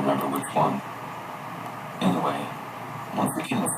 remember which one. Anyway, once we came to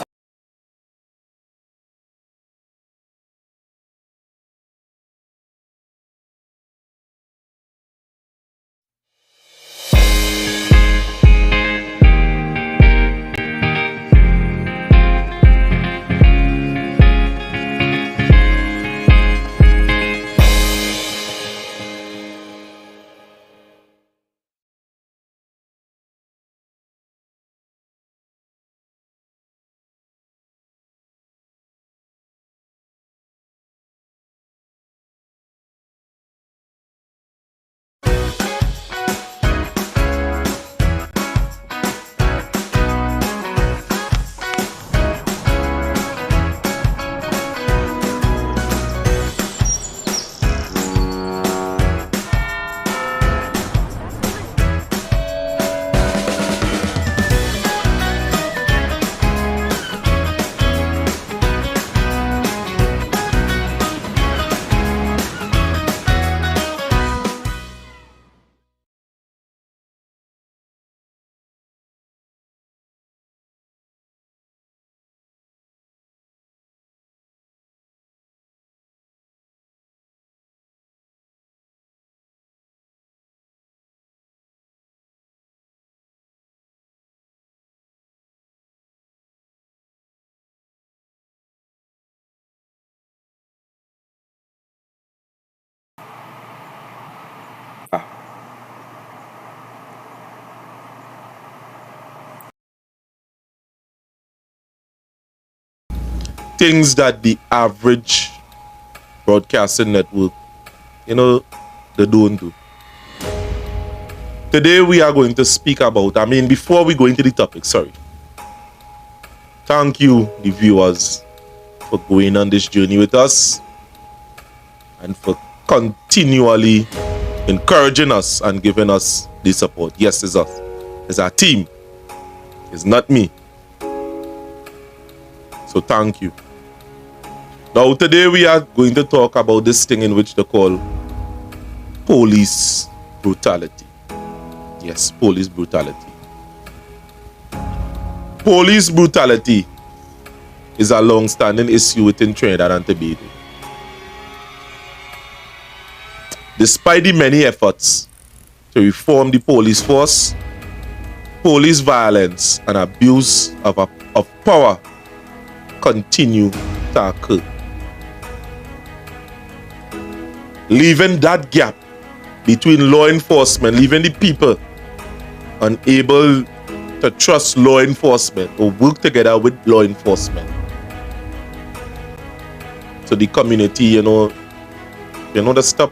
things that the average broadcasting network, they don't do. Today we are going to speak about, before we go into the topic, thank you, the viewers, for going on this journey with us and for continually encouraging us and giving us the support. Yes, it's us. It's our team. It's not me. So thank you. Now today we are going to talk about this thing in which they call police brutality. Yes, police brutality. Police brutality is a long-standing issue within Trinidad and Tobago. Despite the many efforts to reform the police force, police violence and abuse of power continue to occur, leaving that gap between law enforcement, leaving the people unable to trust law enforcement or work together with law enforcement. So the community, they stop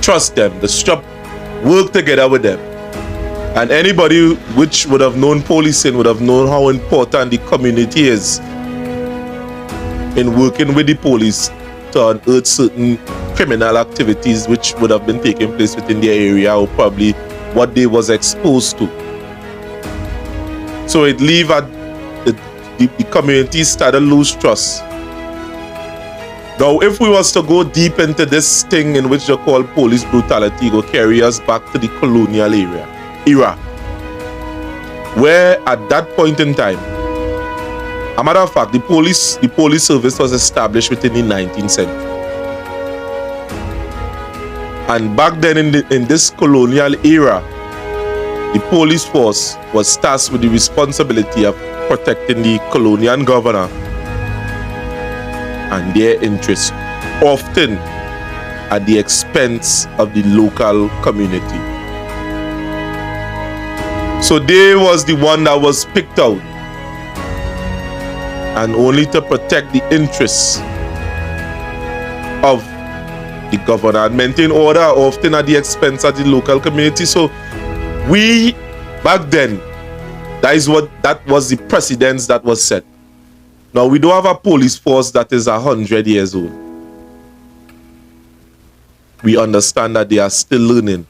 trust them, they stop work together with them. And anybody which would have known policing would have known how important the community is in working with the police to unearth certain criminal activities which would have been taking place within their area, or probably what they was exposed to. So it leave at the community started to lose trust. Now, if we was to go deep into this thing in which they call police brutality, it will carry us back to the colonial era, where at that point in time, a matter of fact, the police service was established within the 19th century. And back then in this colonial era, the police force was tasked with the responsibility of protecting the colonial governor and their interests, often at the expense of the local community. So they was the one that was picked out, and only to protect the interests of the governor and maintain order, often at the expense of the local community. So we, back then, that was the precedence that was set. Now we don't have a police force that is 100 years old. We understand that they are still learning.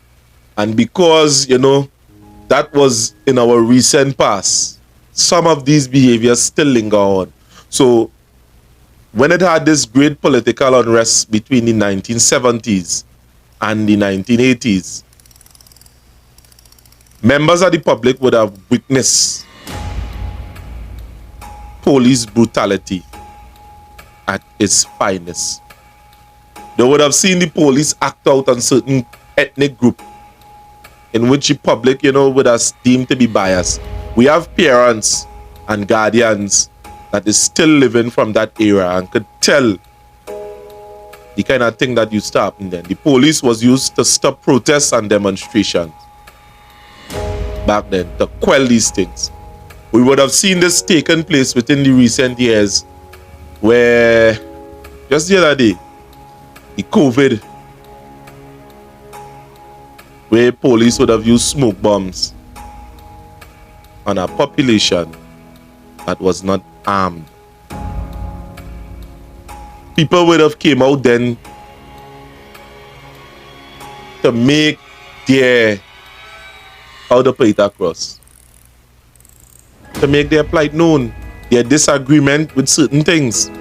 And because, that was in our recent past, some of these behaviors still linger on. So when it had this great political unrest between the 1970s and the 1980s, members of the public would have witnessed police brutality at its finest. They would have seen the police act out on certain ethnic group in which the public, would have deemed to be biased. We have parents and guardians that is still living from that era and could tell the kind of thing that used to happen then. The police was used to stop protests and demonstrations back then, to quell these things. We would have seen this taking place within the recent years, where just the other day, the COVID, where police would have used smoke bombs on a population that was not armed. People would have came out then to make their, how to put it across, to make their plight known, their disagreement with certain things.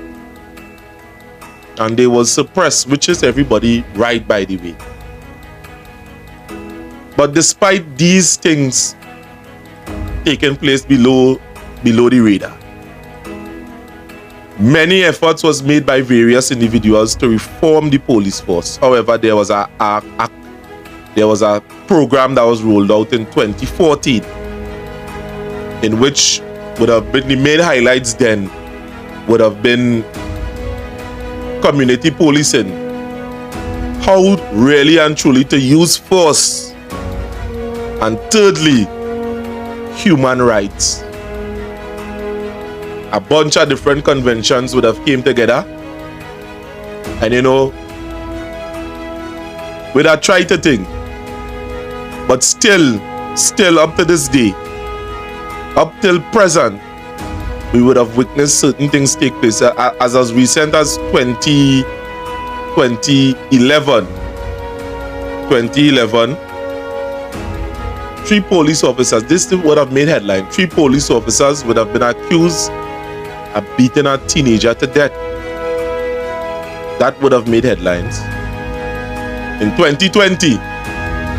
And they was suppressed, which is everybody right, by the way. But despite these things taking place below the radar, many efforts was made by various individuals to reform the police force. However, there was a program that was rolled out in 2014, in which would have been the main highlights then would have been community policing, how really and truly to use force, and thirdly, human rights. A bunch of different conventions would have came together, and with a try to think, but still up to this day, up till present, we would have witnessed certain things take place as recent as 2011. 3 police officers, this would have made headline. 3 police officers would have been accused of beating a teenager to death. That would have made headlines. In 2020,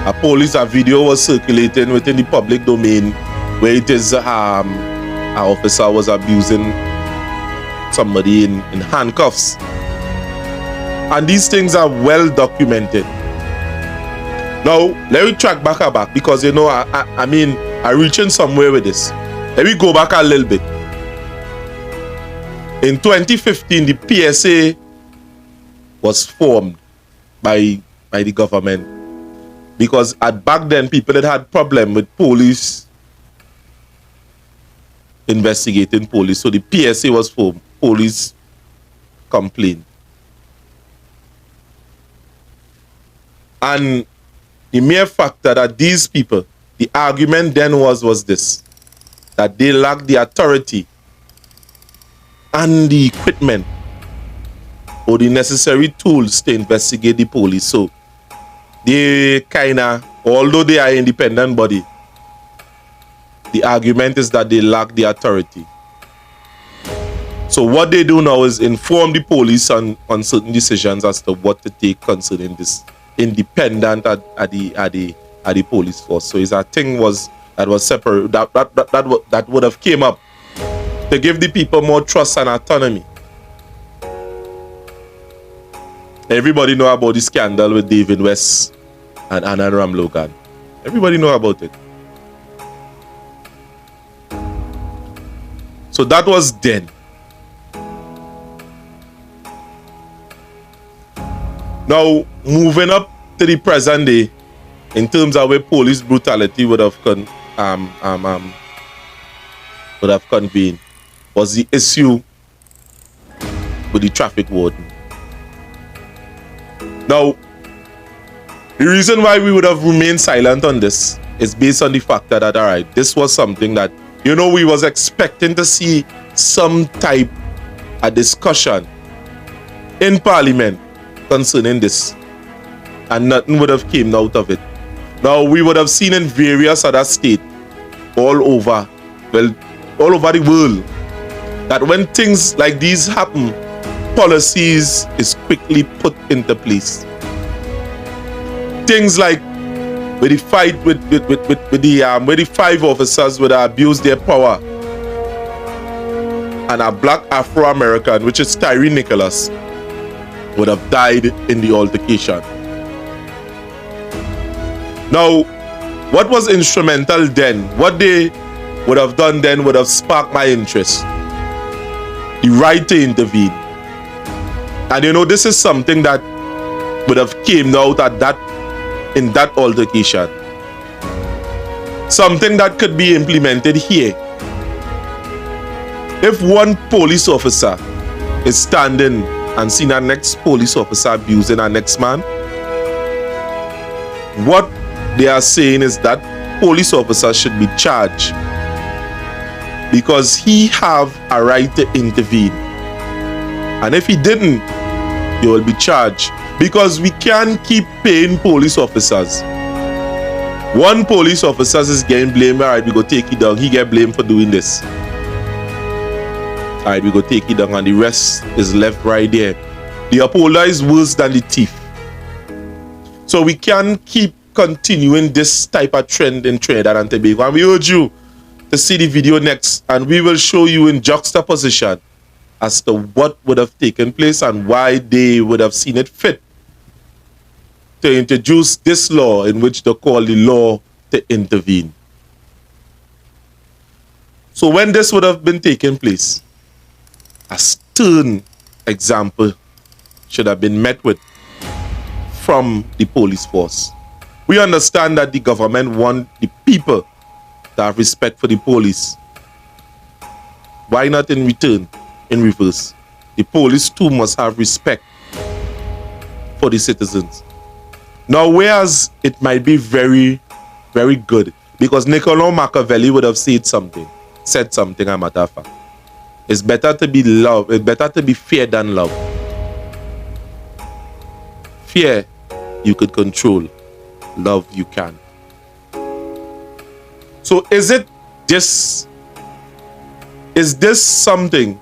a video was circulating within the public domain where it is an officer was abusing somebody in handcuffs. And these things are well documented. Now, let me track back because I'm reaching somewhere with this. Let me go back a little bit. In 2015, the PSA was formed by the government because back then people had problem with police investigating police. So the PSA was formed, police complaint. And the mere factor that these people, the argument then was this, that they lacked the authority and the equipment or the necessary tools to investigate the police. So they although they are an independent body, the argument is that they lack the authority. So what they do now is inform the police on certain decisions as to what to take concerning this independent at the police force. So it's a thing that was separate, that would have came up to give the people more trust and autonomy. Everybody know about the scandal with David West and Anna Ram Logan. Everybody know about it. So that was then. Now, moving up to the present day, in terms of where police brutality would have convened, was the issue with the traffic warden. Now, the reason why we would have remained silent on this is based on the fact that, all right, this was something that, we was expecting to see some type of discussion in Parliament concerning this, and nothing would have came out of it. Now, we would have seen in various other states all over the world that when things like these happen, policies is quickly put into place. Things like where the fight with the 5 officers would abuse their power, and a black Afro-American, which is Tyree Nichols, would have died in the altercation. Now, what was instrumental then, what they would have done then would have sparked my interest. The right to intervene. And you know, this is something that would have came out in that altercation. Something that could be implemented here. If one police officer is standing and seeing our next police officer abusing our next man, what they are saying is that police officer should be charged because he have a right to intervene. And if he didn't, he will be charged, because we can't keep paying police officers. One police officer is getting blamed, all right, we go take it down, he get blamed for doing this. All right, we go take it down, and the rest is left right there. The upholder is worse than the thief. So we can't keep continuing this type of trend in Trinidad and Tobago. And we urge you to see the video next, and we will show you in juxtaposition as to what would have taken place and why they would have seen it fit to introduce this law, in which they call the law to intervene. So when this would have been taking place, a stern example should have been met with from the police force. We understand that the government want the people to have respect for the police. Why not in return, in reverse? The police too must have respect for the citizens. Now, whereas it might be very, very good, because Niccolo Machiavelli would have said something, a matter of fact. It's better to be love, it's better to be fear than love. Fear you could control, love you can. So is this something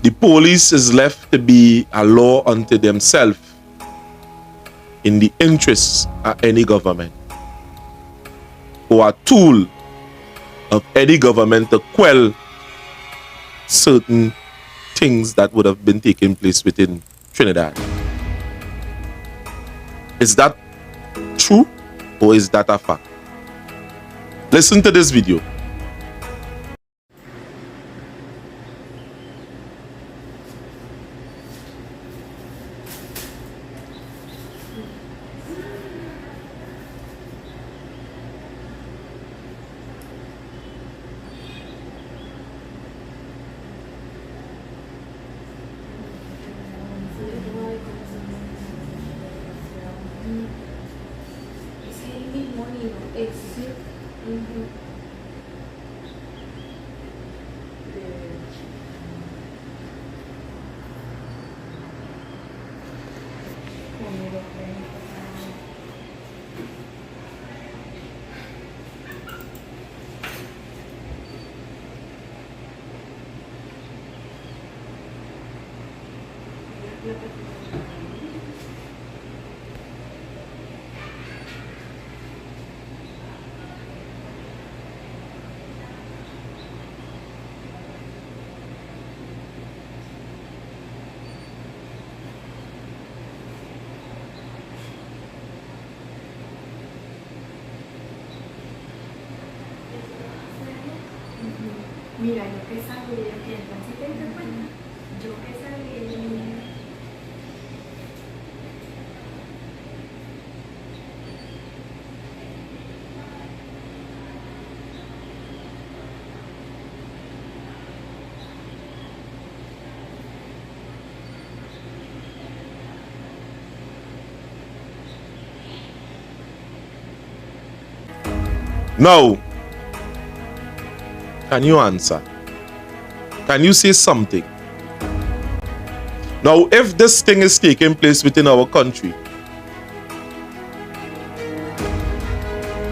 the police is left to be a law unto themselves in the interests of any government, or a tool of any government to quell certain things that would have been taking place within Trinidad? Is that true, or is that a fact? Listen to this video. Mira, yo que salgo de aquí, entonces te das cuenta, yo que salí de Now, can you answer? Can you say something? Now, if this thing is taking place within our country,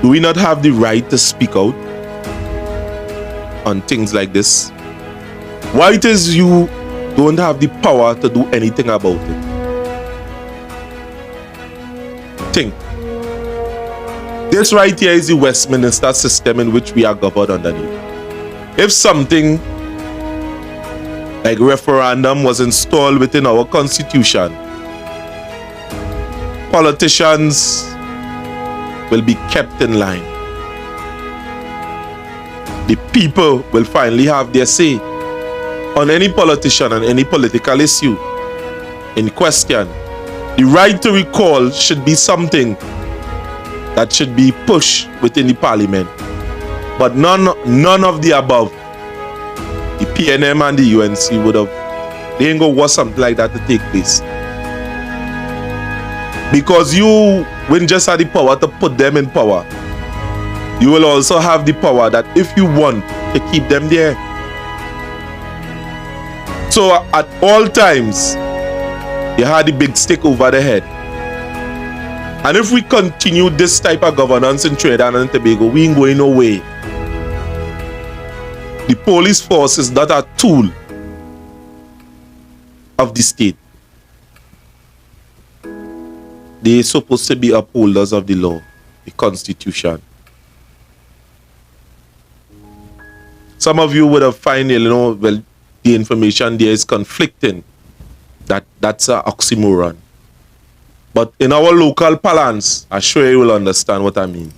do we not have the right to speak out on things like this? Why it is you don't have the power to do anything about it? Think. This right here is the Westminster system in which we are governed underneath. If something like referendum was installed within our constitution, politicians will be kept in line. The people will finally have their say on any politician and any political issue in question. The right to recall should be something that should be pushed within the parliament. But none of the above. The PNM and the UNC would have, they ain't gonna want something like that to take place. Because you wouldn't just have the power to put them in power. You will also have the power that if you want to keep them there. So at all times, you had the big stick over the head. And if we continue this type of governance in Trinidad and Tobago, we ain't going nowhere. The police force is not a tool of the state. They're supposed to be upholders of the law, the constitution. Some of you would have found, well, the information there is conflicting. That's an oxymoron. But in our local parlance, I'm sure you will understand what I mean.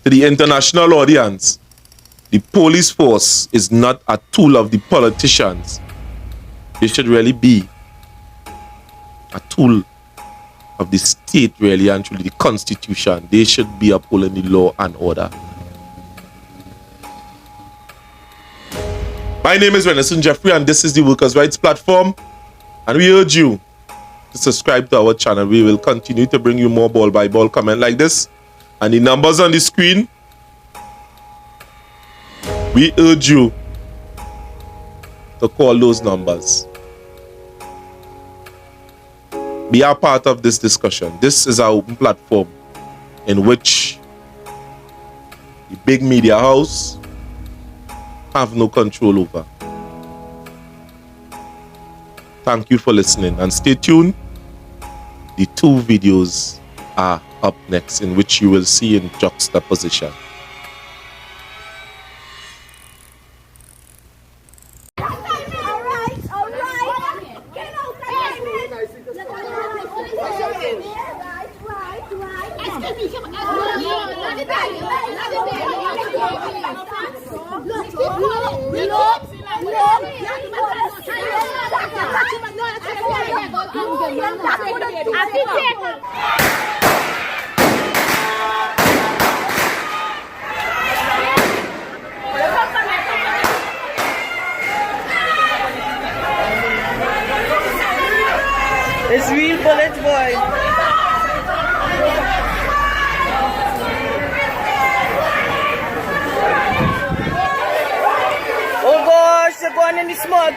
To the international audience, the police force is not a tool of the politicians. They should really be a tool of the state, really, and truly the constitution. They should be upholding the law and order. My name is Renison Jeffrey, and this is the Workers' Rights Platform. And we urge you to subscribe to our channel. We will continue to bring you more ball-by-ball comment like this. And the numbers on the screen, we urge you to call those numbers. Be a part of this discussion. This is our open platform in which the big media house have no control over. Thank you for listening, and stay tuned. The two videos are up next, in which you will see in juxtaposition. It's real bullets, boy. Oh gosh, they're going in the smog.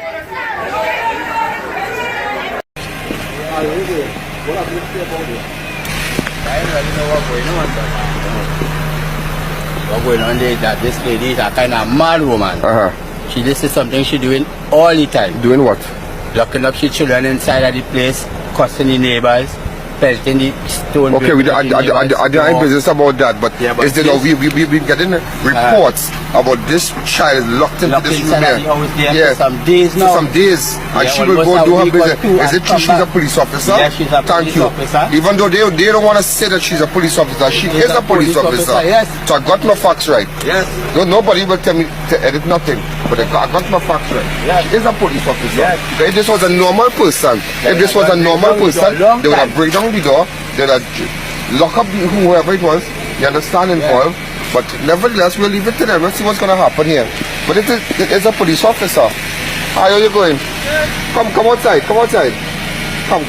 What's going on there is that this lady is a kind of mad woman. This is something she's doing all the time. Doing what? Locking up her children inside of the place, cussing the neighbors, pelting the stone. Okay, I didn't business about that, but yeah, but instead of we've been getting reports about this child locked into this room there. Yeah, for some days now. For some days, and she will go do her business. Is it true she's a police officer? Yes, she's a police officer. Even though they don't want to say that she's a police officer, she is a police officer. Yes. So I got my facts right. Yes. No, nobody will tell me to edit nothing, but I got my facts right. Yes. She is a police officer. Yes. If this was a normal person, they would have break down the door. They would lock up whoever it was, you understand, involved. Yeah. But nevertheless, we'll leave it to them. Let's see what's going to happen here. But it is a police officer. How are you going? Come outside, come outside. Come.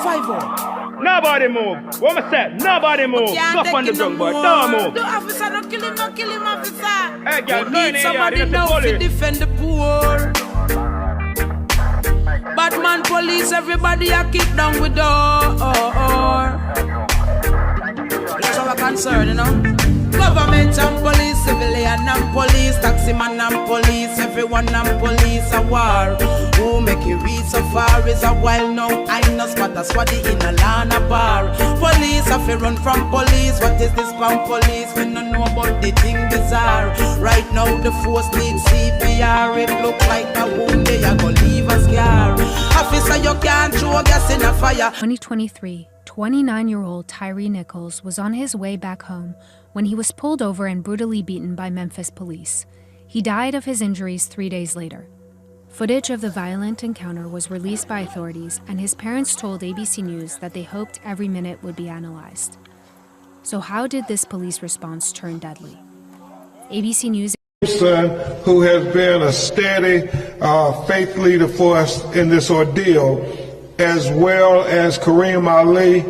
Five-oh. Nobody move. What am I say? Nobody move. Stop on the ground, boy. Don't move. The officer, don't kill him, officer. Hey, girl, We go in need here, somebody you're the now to police. defend the poor. Batman police, everybody a kick down with door. That's our concern, you know. Government and police, civilian and police, taxi man and police, everyone and police a war. Who make it reach so far is a while now. I know spot a swatty in a lana bar. Police have to run from police. What is this from police? We don't know about the thing bizarre. Right now the force needs CPR. It look like a wound they are gonna leave a scar. Officer, you can't throw gas in a fire. 2023, 29-year-old Tyree Nichols was on his way back home when he was pulled over and brutally beaten by Memphis police. He died of his injuries 3 days later. Footage of the violent encounter was released by authorities, and his parents told ABC News that they hoped every minute would be analyzed. So how did this police response turn deadly? ABC News son, who has been a steady faith leader for us in this ordeal, as well as Kareem Ali,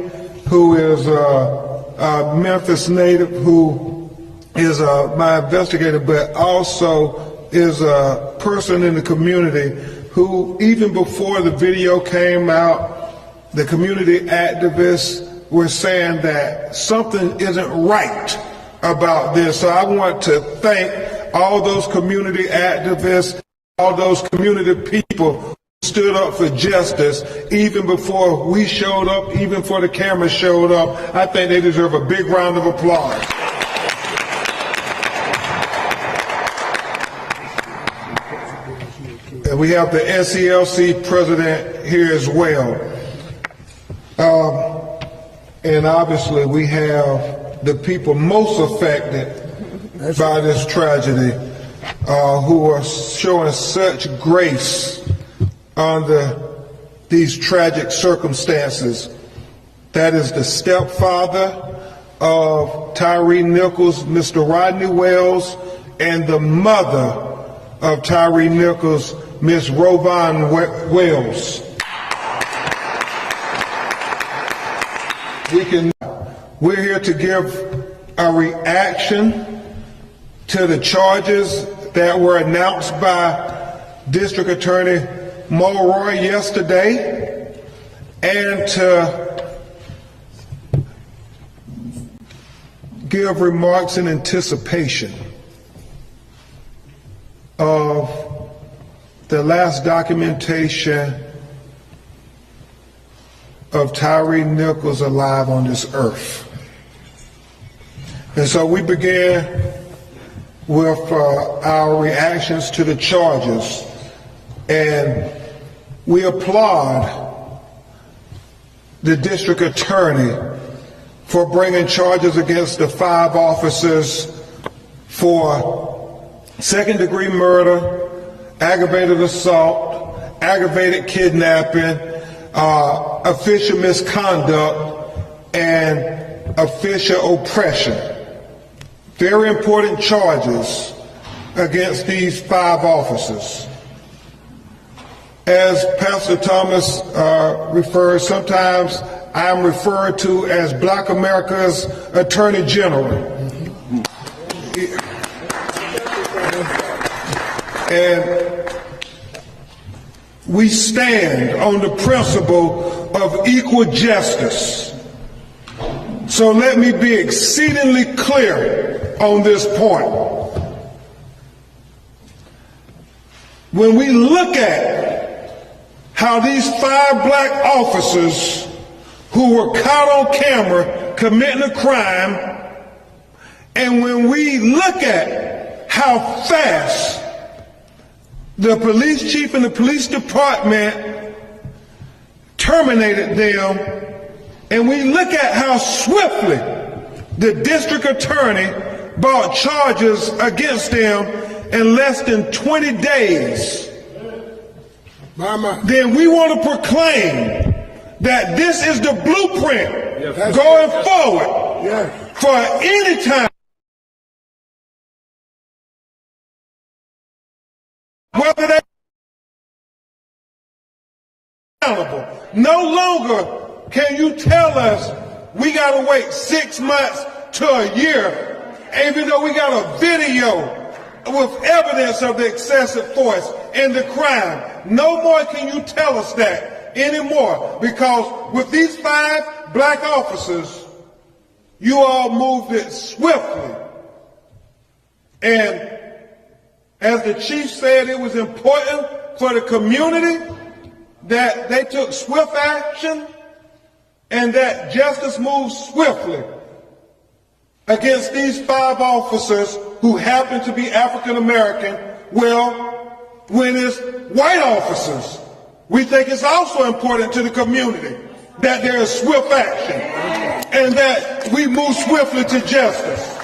who is a Memphis native, who is my investigator, but also is a person in the community who, even before the video came out, the community activists were saying that something isn't right about this. So I want to thank all those community activists, all those community people who stood up for justice even before we showed up, even before the camera showed up. I think they deserve a big round of applause. And we have the SCLC president here as well. And obviously we have the people most affected by this tragedy, who are showing such grace under these tragic circumstances. That is the stepfather of Tyree Nichols, Mr. Rodney Wells, and the mother of Tyree Nichols, Miss Rovon Wells. We're here to give a reaction to the charges that were announced by District Attorney Mulroy yesterday, and to give remarks in anticipation of the last documentation of Tyree Nichols alive on this earth. And so we began with our reactions to the charges, and we applaud the district attorney for bringing charges against the 5 officers for second-degree murder, aggravated assault, aggravated kidnapping, official misconduct, and official oppression. Very important charges against these 5 officers. As Pastor Thomas refers, sometimes I'm referred to as Black America's Attorney General. And we stand on the principle of equal justice. So let me be exceedingly clear on this point. When we look at how these 5 black officers who were caught on camera committing a crime, and when we look at how fast the police chief and the police department terminated them, and we look at how swiftly the district attorney brought charges against them in less than 20 days, then we want to proclaim that this is the blueprint going forward for any time, whether they accountable. No longer can you tell us we got to wait 6 months to a year, even though we got a video with evidence of the excessive force and the crime. No more can you tell us that anymore, because with these 5 black officers, you all moved it swiftly And as the chief said, it was important for the community that they took swift action and that justice moved swiftly against these 5 officers who happen to be African American. Well, when it's white officers, we think it's also important to the community that there is swift action and that we move swiftly to justice.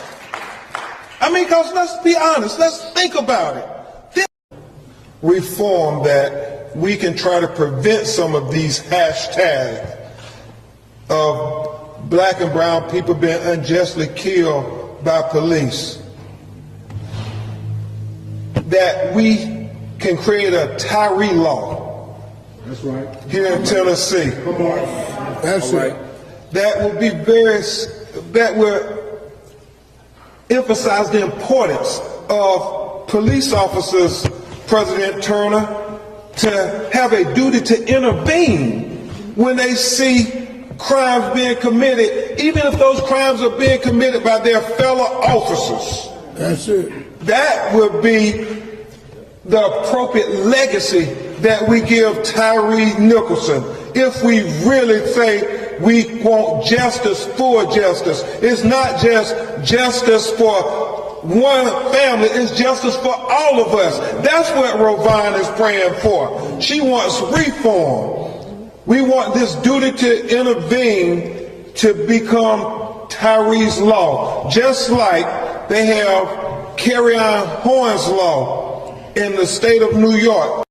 I mean, because let's be honest, let's think about it. This reform that we can try to prevent some of these hashtags of black and brown people being unjustly killed by police. That we can create a Tyree law. That's right. Here in Tennessee. Come on. That's right. That would be that would emphasize the importance of police officers, President Turner, to have a duty to intervene when they see crimes being committed, even if those crimes are being committed by their fellow officers. That's it. That would be the appropriate legacy that we give Tyree Nichols if we really say we want justice for justice. It's not just justice for one family, it's justice for all of us. That's what Rovine is praying for. She wants reform. We want this duty to intervene to become Tyree's law, just like they have Carry-On Horn's law in the state of New York.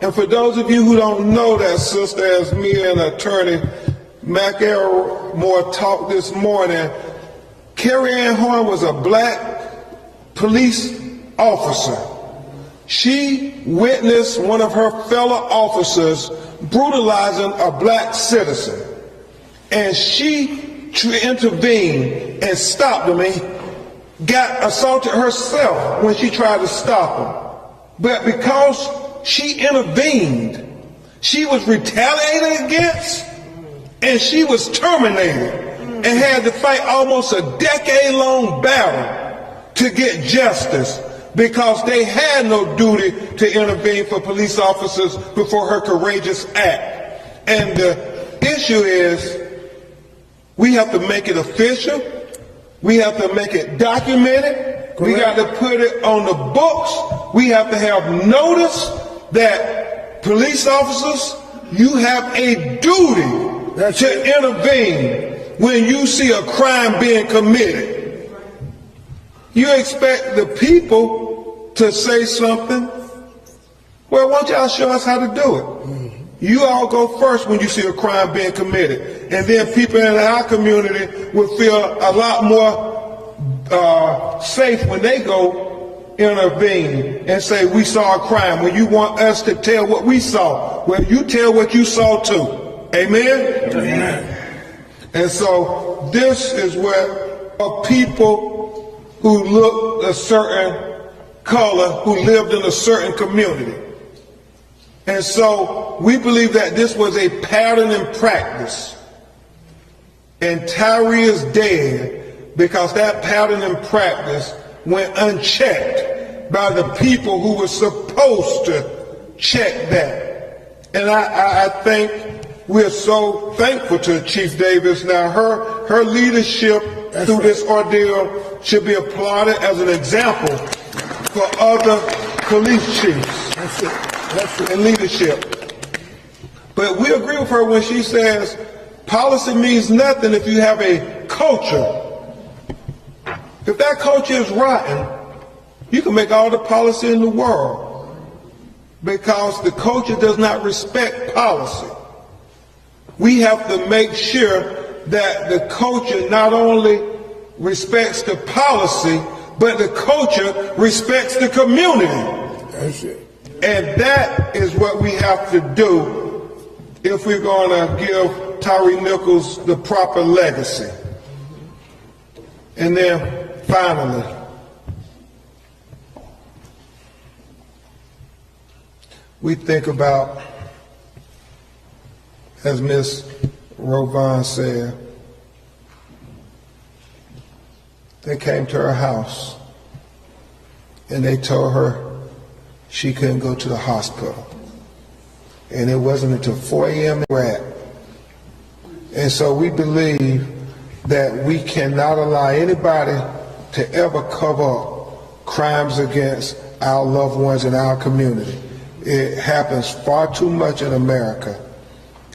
And for those of you who don't know that sister, as me and attorney McElmore talked this morning, Carrie-Ann Horn was a black police officer. She witnessed one of her fellow officers brutalizing a black citizen. And she intervened and stopped him. And he got assaulted herself when she tried to stop him. But because she intervened, she was retaliated against, and she was terminated and had to fight almost a decade-long battle to get justice because they had no duty to intervene for police officers before her courageous act. And the issue is we have to make it official. We have to make it documented. We got to put it on the books. We have to have notice that police officers, you have a duty to intervene when you see a crime being committed. You expect the people to say something. Well, why don't y'all show us how to do it? You all go first when you see a crime being committed. And then people in our community will feel a lot more safe when they go intervene and say, we saw a crime. When you want us to tell what we saw, well, you tell what you saw too. Amen? Amen. And so this is where people who looked a certain color, who lived in a certain community. And so we believe that this was a pattern in practice. And Tyree is dead because that pattern in practice went unchecked by the people who were supposed to check that. And I think we're so thankful to Chief Davis. Now her leadership through this ordeal should be applauded as an example for other police chiefs. That's it. That's it. And leadership. But we agree with her when she says policy means nothing if you have a culture. If that culture is rotten, you can make all the policy in the world because the culture does not respect policy. We have to make sure that the culture not only respects the policy, but the culture respects the community. That's it. And that is what we have to do if we're going to give Tyree Nichols the proper legacy. And then finally, we think about, as Ms. Rovine said, they came to her house and they told her she couldn't go to the hospital. And it wasn't until 4 a.m. And so we believe that we cannot allow anybody to ever cover up crimes against our loved ones in our community. It happens far too much in America.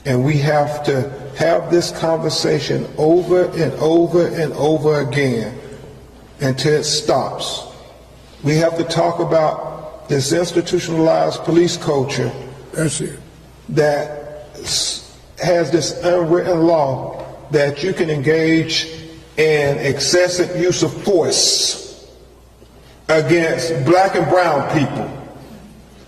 And we have to have this conversation over and over and over again until it stops. We have to talk about this institutionalized police culture. That's it. That has this unwritten law that you can engage in excessive use of force against black and brown people.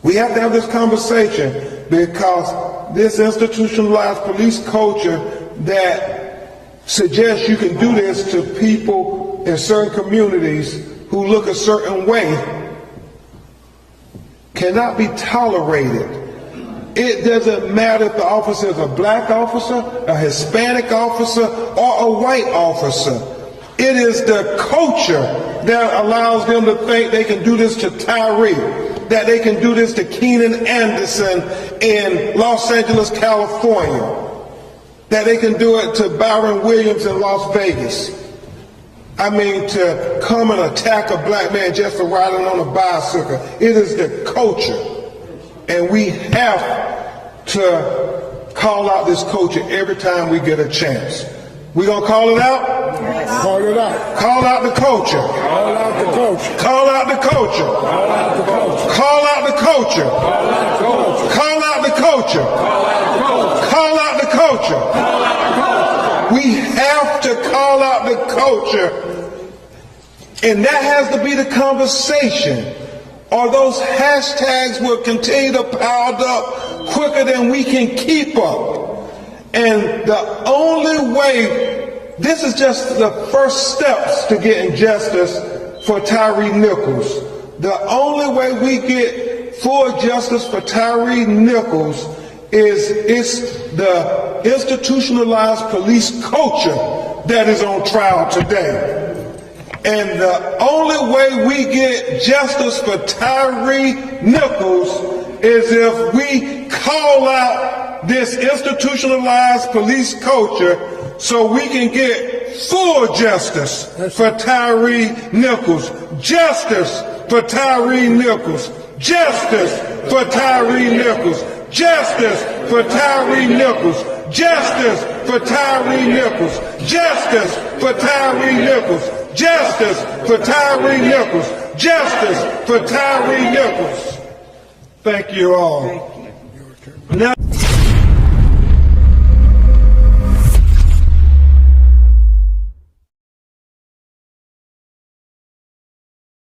We have to have this conversation because this institutionalized police culture that suggests you can do this to people in certain communities who look a certain way cannot be tolerated. It doesn't matter if the officer is a black officer, a Hispanic officer, or a white officer. It is the culture that allows them to think they can do this to Tyree, that they can do this to Keenan Anderson in Los Angeles, California, that they can do it to Byron Williams in Las Vegas. I mean, to come and attack a black man just for riding on a bicycle. It is the culture. And we have to call out this culture every time we get a chance. We gonna call it out? Yes. Call it out. Call out the culture. Call out the culture. Call out the culture. Call out the culture. Call out the culture. Call out the culture. Call out the culture. Call out the culture. We have to call out the culture. And that has to be the conversation. Or those hashtags will continue to pile up quicker than we can keep up. And the only way, this is just the first steps to getting justice for Tyree Nichols. The only way we get full justice for Tyree Nichols is it's the institutionalized police culture that is on trial today. And the only way we get justice for Tyree Nichols is if we call out this institutionalized police culture so we can get full justice for Tyree Nichols. Justice for Tyree Nichols. Justice for Tyree Nichols. Justice for Tyree Nichols. Justice for Tyree Nichols. Justice for Tyree Nichols. Justice for Tyree Nichols. Justice for Tyree Nichols. Thank you all. Now